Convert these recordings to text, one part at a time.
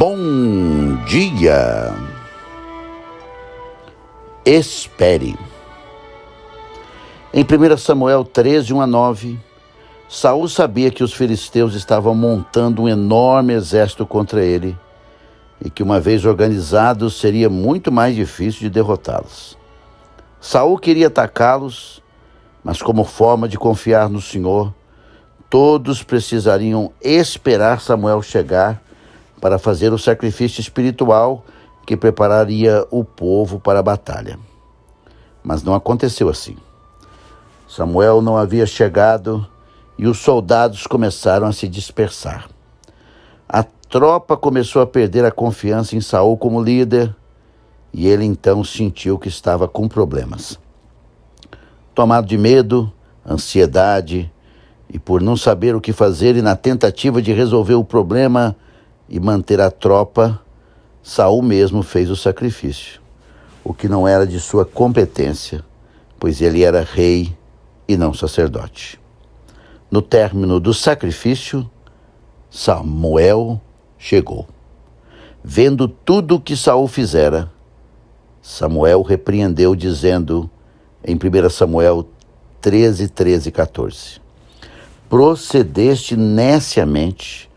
Bom dia. Espere. Em 1 Samuel 13, 1-9, Saul sabia que os filisteus estavam montando um enorme exército contra ele e que, uma vez organizados, seria muito mais difícil de derrotá-los. Saul queria atacá-los, mas como forma de confiar no Senhor, todos precisariam esperar Samuel chegar para fazer o sacrifício espiritual que prepararia o povo para a batalha. Mas não aconteceu assim. Samuel não havia chegado e os soldados começaram a se dispersar. A tropa começou a perder a confiança em Saul como líder e ele então sentiu que estava com problemas. Tomado de medo, ansiedade e por não saber o que fazer e na tentativa de resolver o problema e manter a tropa, Saul mesmo fez o sacrifício, o que não era de sua competência, pois ele era rei e não sacerdote. No término do sacrifício, Samuel chegou. Vendo tudo o que Saul fizera, Samuel repreendeu, dizendo em 1 Samuel 13:14, procedeste neciamente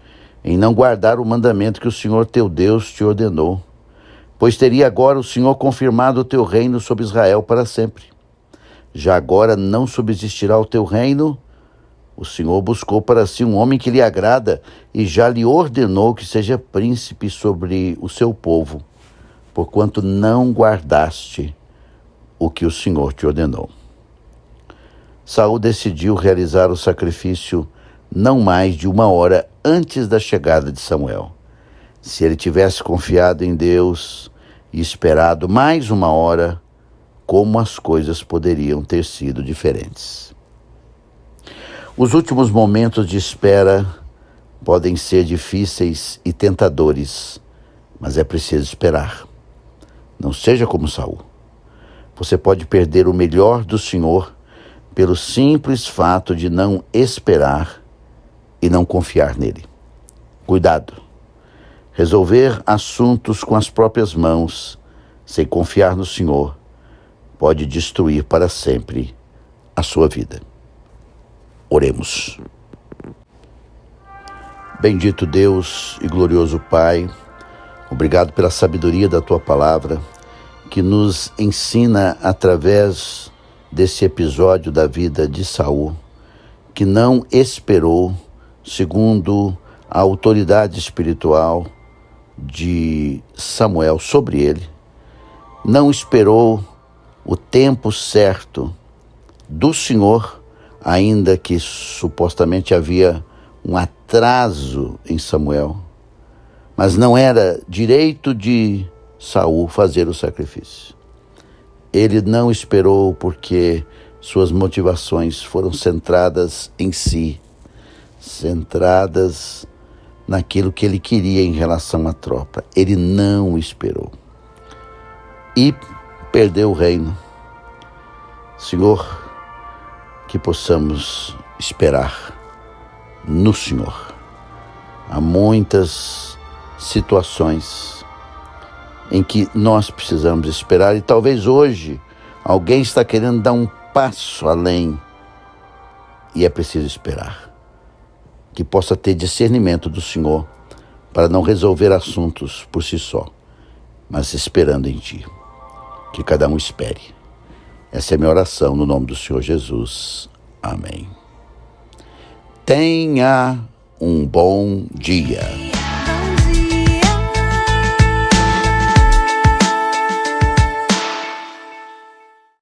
em não guardar o mandamento que o Senhor teu Deus te ordenou, pois teria agora o Senhor confirmado o teu reino sobre Israel para sempre. Já agora não subsistirá o teu reino. O Senhor buscou para si um homem que lhe agrada e já lhe ordenou que seja príncipe sobre o seu povo, porquanto não guardaste o que o Senhor te ordenou. Saul decidiu realizar o sacrifício não mais de 1 hora antes da chegada de Samuel. Se ele tivesse confiado em Deus e esperado mais 1 hora, como as coisas poderiam ter sido diferentes. Os últimos momentos de espera podem ser difíceis e tentadores, mas é preciso esperar. Não seja como Saul. Você pode perder o melhor do Senhor pelo simples fato de não esperar e não confiar nele. Cuidado! Resolver assuntos com as próprias mãos, sem confiar no Senhor, pode destruir para sempre a sua vida. Oremos. Bendito Deus e glorioso Pai, obrigado pela sabedoria da Tua palavra, que nos ensina através desse episódio da vida de Saul, que não esperou, segundo a autoridade espiritual de Samuel sobre ele, não esperou o tempo certo do Senhor, ainda que supostamente havia um atraso em Samuel, mas não era direito de Saul fazer o sacrifício. Ele não esperou porque suas motivações foram centradas em si, centradas naquilo que ele queria em relação à tropa. Ele não esperou e perdeu o reino. Senhor, que possamos esperar no Senhor. Há muitas situações em que nós precisamos esperar e talvez hoje alguém está querendo dar um passo além e é preciso esperar. Que possa ter discernimento do Senhor para não resolver assuntos por si só, mas esperando em Ti. Que cada um espere. Essa é a minha oração no nome do Senhor Jesus. Amém. Tenha um bom dia.